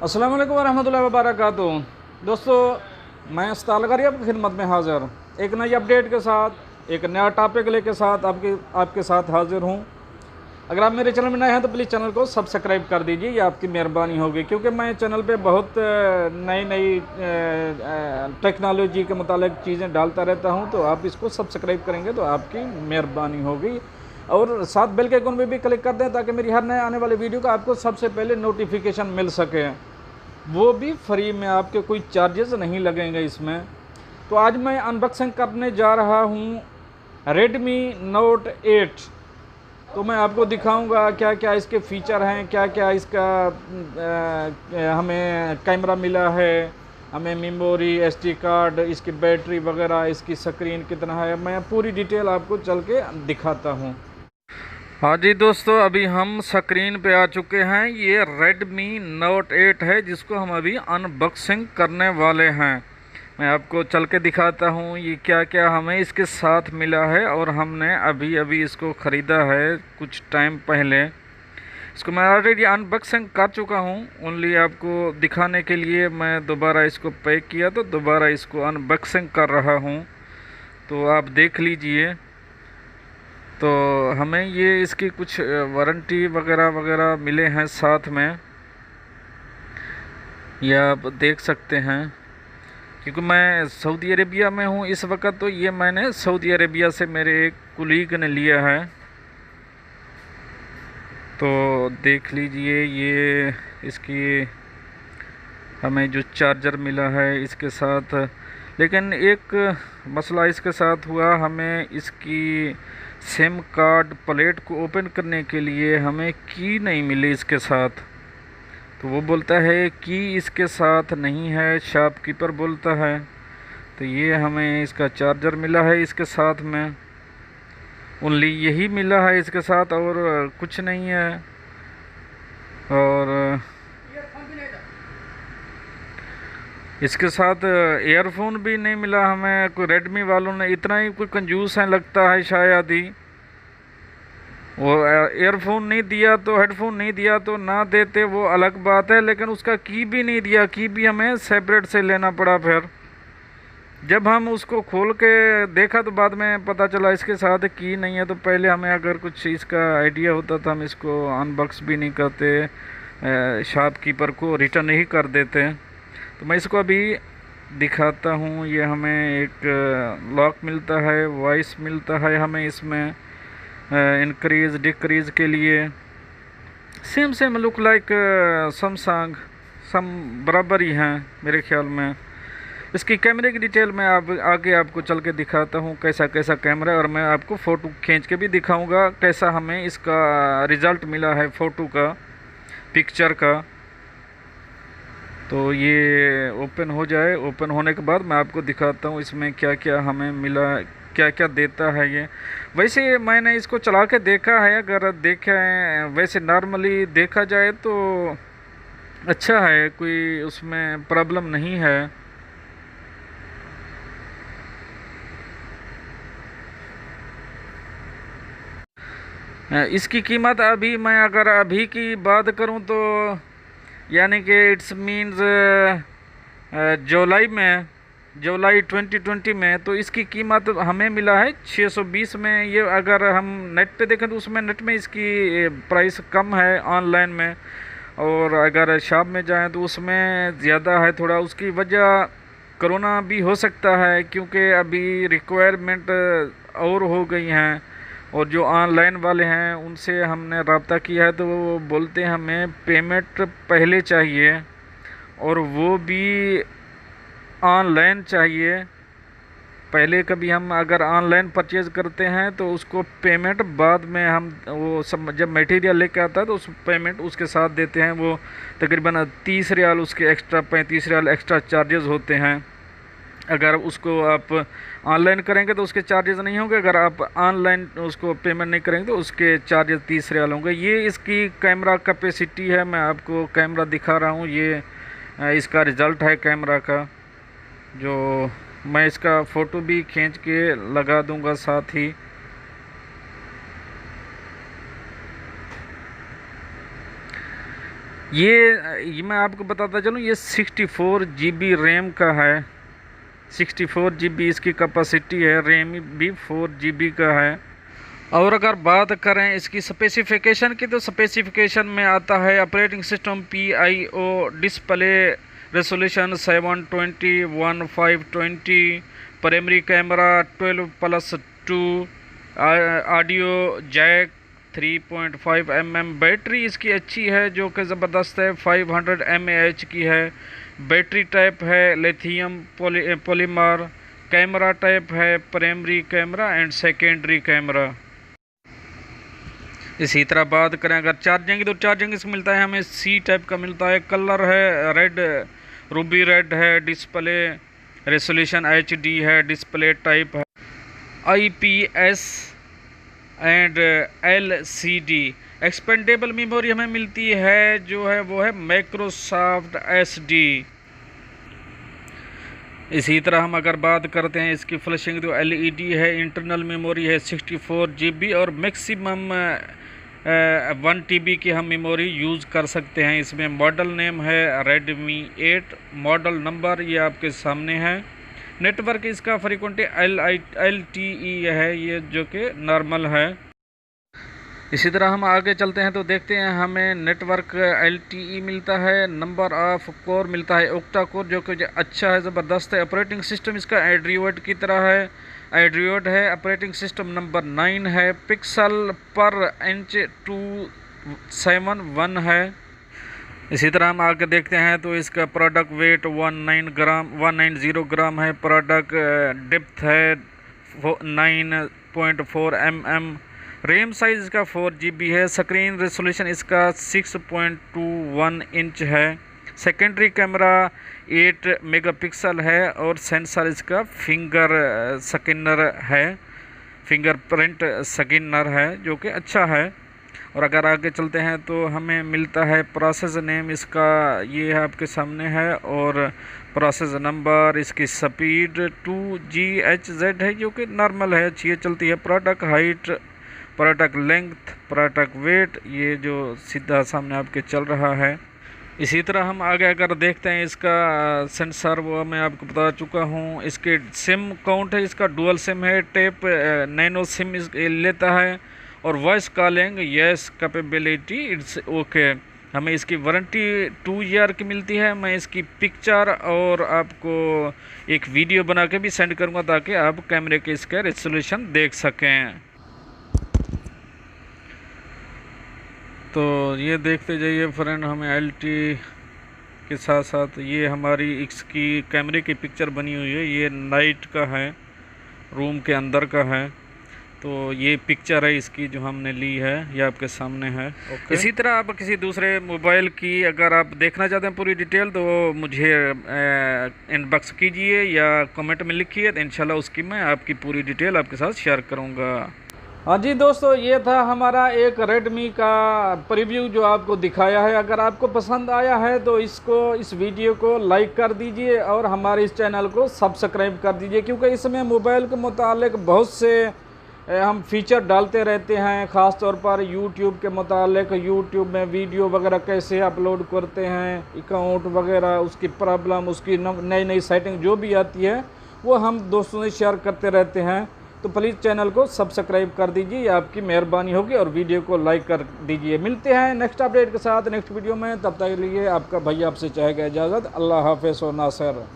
अस्सलाम वालेकुम वरहमतुल्लाहि वबरकातुहू। दोस्तों, मैं उस्ताद आपकी खिदमत में हाज़िर, एक नई अपडेट के साथ, एक नया टॉपिक लेके साथ आपके साथ हाज़िर हूँ। अगर आप मेरे चैनल में नए हैं तो प्लीज़ चैनल को सब्सक्राइब कर दीजिए, ये आपकी मेहरबानी होगी, क्योंकि मैं चैनल पे बहुत नई नई टेक्नोलॉजी के मुतालिक चीज़ें डालता रहता हूँ। तो आप इसको सब्सक्राइब करेंगे तो आपकी मेहरबानी होगी, और साथ बेल के आइकन पे भी क्लिक कर दें ताकि मेरी हर नए आने वाले वीडियो का आपको सबसे पहले नोटिफिकेशन मिल सके, वो भी फ्री में, आपके कोई चार्जेस नहीं लगेंगे इसमें। तो आज मैं अनबॉक्सिंग करने जा रहा हूँ Redmi Note 8। तो मैं आपको दिखाऊंगा क्या क्या इसके फ़ीचर हैं, क्या क्या इसका हमें कैमरा मिला है, हमें मेमोरी, SD कार्ड, इसकी बैटरी वगैरह, इसकी स्क्रीन कितना है, मैं पूरी डिटेल आपको चल के दिखाता हूँ। हाँ जी दोस्तों, अभी हम स्क्रीन पे आ चुके हैं। ये Redmi Note 8 है जिसको हम अभी अनबॉक्सिंग करने वाले हैं। मैं आपको चल के दिखाता हूँ ये क्या क्या हमें इसके साथ मिला है, और हमने अभी अभी इसको ख़रीदा है कुछ टाइम पहले। इसको मैं ऑलरेडी अनबॉक्सिंग कर चुका हूँ, ओनली आपको दिखाने के लिए मैं दोबारा इसको पैक किया, तो दोबारा इसको अनबॉक्सिंग कर रहा हूँ, तो आप देख लीजिए। तो हमें ये इसकी कुछ वारंटी वगैरह वगैरह मिले हैं साथ में, ये आप देख सकते हैं। क्योंकि मैं सऊदी अरेबिया में हूँ इस वक्त, तो ये मैंने सऊदी अरेबिया से मेरे एक कुलीग ने लिया है। तो देख लीजिए, ये इसकी हमें जो चार्जर मिला है इसके साथ, लेकिन एक मसला इसके साथ हुआ, हमें इसकी सिम कार्ड प्लेट को ओपन करने के लिए हमें की नहीं मिली इसके साथ। तो वो बोलता है कि इसके साथ नहीं है, शॉपकीपर बोलता है। तो ये हमें इसका चार्जर मिला है इसके साथ में, ओनली यही मिला है इसके साथ, और कुछ नहीं है। और इसके साथ ईयरफोन भी नहीं मिला हमें। कोई रेडमी वालों ने इतना ही कोई कंजूस है लगता है शायद ही, वो ईयरफोन नहीं दिया तो, हेडफोन नहीं दिया तो ना देते वो अलग बात है, लेकिन उसका की भी नहीं दिया, की भी हमें सेपरेट से लेना पड़ा। फिर जब हम उसको खोल के देखा तो बाद में पता चला इसके साथ की नहीं है। तो पहले हमें अगर कुछ इसका आइडिया होता तो हम इसको अनबॉक्स भी नहीं करते, शॉपकीपर को रिटर्न ही कर देते। तो मैं इसको अभी दिखाता हूँ। ये हमें एक लॉक मिलता है, वॉइस मिलता है हमें इसमें, इंक्रीज डिक्रीज़ के लिए। Same same look like Samsung, सम बराबर ही हैं मेरे ख्याल में। इसकी कैमरे की डिटेल मैं आगे आपको चल के दिखाता हूँ कैसा कैसा कैमरा है, और मैं आपको फ़ोटो खींच के भी दिखाऊंगा कैसा हमें इसका रिज़ल्ट मिला है फ़ोटो का, पिक्चर का। तो ये ओपन हो जाए, ओपन होने के बाद मैं आपको दिखाता हूँ इसमें क्या क्या हमें मिला, क्या क्या देता है ये। वैसे मैंने इसको चला के देखा है, अगर देखें वैसे नॉर्मली देखा जाए तो अच्छा है, कोई उसमें प्रॉब्लम नहीं है। इसकी कीमत अभी, मैं अगर अभी की बात करूं तो, यानी कि इट्स मीन्स जुलाई 2020 में, तो इसकी कीमत हमें मिला है 620 में। ये अगर हम नेट पे देखें तो उसमें, नेट में इसकी प्राइस कम है ऑनलाइन में, और अगर शॉप में जाएं तो उसमें ज़्यादा है थोड़ा। उसकी वजह कोरोना भी हो सकता है, क्योंकि अभी रिक्वायरमेंट और हो गई हैं, और जो ऑनलाइन वाले हैं उनसे हमने रब्ता किया है तो वो बोलते हैं हमें पेमेंट पहले चाहिए, और वो भी ऑनलाइन चाहिए। पहले कभी हम अगर ऑनलाइन परचेज़ करते हैं तो उसको पेमेंट बाद में, हम वो सब जब मटेरियल लेके आता है तो उस पेमेंट उसके साथ देते हैं। वो तकरीबन 30 रियाल उसके एक्स्ट्रा, 35 रियाल एक्स्ट्रा चार्जेस होते हैं। अगर उसको आप ऑनलाइन करेंगे तो उसके चार्जेस नहीं होंगे, अगर आप ऑनलाइन उसको पेमेंट नहीं करेंगे तो उसके चार्जेस 30 रियाल होंगे। ये इसकी कैमरा कैपेसिटी है, मैं आपको कैमरा दिखा रहा हूँ। ये इसका रिज़ल्ट है कैमरा का, जो मैं इसका फ़ोटो भी खींच के लगा दूंगा साथ ही। ये मैं आपको बताता चलूँ, ये 64 GB रैम का है। 64 GB इसकी कैपेसिटी है, रैम भी 4 GB का है। और अगर बात करें इसकी स्पेसिफिकेशन की, तो स्पेसिफिकेशन में आता है operating system PIO, display resolution 720x1520, primary camera 12+2, audio jack 3.5 mm। Battery इसकी अच्छी है जो कि ज़बरदस्त है, 500 mAh की है। बैटरी टाइप है लिथियम पॉलीमर। कैमरा टाइप है primary camera and secondary camera. इसी तरह बात करें अगर चार्जिंग की, तो चार्जिंग इसमें मिलता है हमें C टाइप का मिलता है। कलर है रेड, रूबी रेड है। डिस्प्ले रेजोल्यूशन HD है। डिस्प्ले टाइप है IPS and LCD। Expendable memory हमें मिलती है जो है वो है माइक्रोसॉफ्ट SD। इसी तरह हम अगर बात करते हैं इसकी फ्लैशिंग, तो LED है। इंटरनल मेमोरी है 64 GB और मैक्सिमम 1 TB की हम मेमोरी यूज़ कर सकते हैं। इसमें मॉडल नेम है Redmi 8। मॉडल नंबर ये आपके सामने है। नेटवर्क इसका फ्रीक्वेंटली LTE है, ये जो कि नॉर्मल है। इसी तरह हम आगे चलते हैं तो देखते हैं हमें नेटवर्क LTE मिलता है। नंबर ऑफ कोर मिलता है ऑक्टा कोर, जो कि अच्छा है, ज़बरदस्त है। ऑपरेटिंग सिस्टम इसका एंड्रॉयड की तरह है, एंड्रॉयड है। ऑपरेटिंग सिस्टम नंबर 9 है। पिक्सल पर इंच 271 है। इसी तरह हम आगे देखते हैं तो इसका प्रोडक्ट वेट 190 ग्राम है। प्रोडक्ट डेप्थ है 9.4 mm। रैम साइज़ इसका 4 GB है। स्क्रीन रेजोल्यूशन इसका 6.21 इंच है। सेकेंडरी कैमरा 8 मेगापिक्सल है और सेंसर इसका फिंगर स्कैनर है, फिंगरप्रिंट स्कैनर है, जो कि अच्छा है। और अगर आगे चलते हैं तो हमें मिलता है प्रोसेस नेम इसका, ये है आपके सामने है। और प्रोसेस नंबर, इसकी स्पीड 2GHz है, जो कि नॉर्मल है, अच्छी है, चलती है। Product height, product length, product weight, ये जो सीधा सामने आपके चल रहा है। इसी तरह हम आगे अगर देखते हैं इसका सेंसर, वो मैं आपको बता चुका हूँ। इसके सिम काउंट है, इसका डुअल सिम है। टेप नैनो सिम लेता है। और voice calling yes capability it's okay. हमें इसकी वारंटी 2 ईयर की मिलती है। मैं इसकी पिक्चर और आपको एक वीडियो बना के भी सेंड करूँगा ताकि आप कैमरे के इसका रेजोल्यूशन देख सकें। तो ये देखते जाइए फ्रेंड, हमें LTE के साथ साथ ये हमारी इसकी कैमरे की पिक्चर बनी हुई है। ये नाइट का है, रूम के अंदर का है। तो ये पिक्चर है इसकी जो हमने ली है, ये आपके सामने है। इसी तरह आप किसी दूसरे मोबाइल की अगर आप देखना चाहते हैं पूरी डिटेल, तो मुझे इनबॉक्स कीजिए या कमेंट में लिखिए, तो इंशाल्लाह उसकी मैं आपकी पूरी डिटेल आपके साथ शेयर करूँगा। हाँ जी दोस्तों, ये था हमारा एक रेडमी का प्रीव्यू जो आपको दिखाया है। अगर आपको पसंद आया है तो इस वीडियो को लाइक कर दीजिए और हमारे इस चैनल को सब्सक्राइब कर दीजिए, क्योंकि इसमें मोबाइल के मुतालिक बहुत से हम फीचर डालते रहते हैं। ख़ास तौर पर यूट्यूब के मुतालिक, यूट्यूब में वीडियो वगैरह कैसे अपलोड करते हैं, अकाउंट वगैरह, उसकी प्रॉब्लम, उसकी नई नई सेटिंग जो भी आती है वो हम दोस्तों से शेयर करते रहते हैं। तो प्लीज़ चैनल को सब्सक्राइब कर दीजिए, ये आपकी मेहरबानी होगी। और वीडियो को लाइक कर दीजिए। मिलते हैं नेक्स्ट अपडेट के साथ नेक्स्ट वीडियो में। तब तक के लिए आपका भैया आपसे चाहेगा इजाज़त। अल्लाह हाफ़िज़ व नासिर।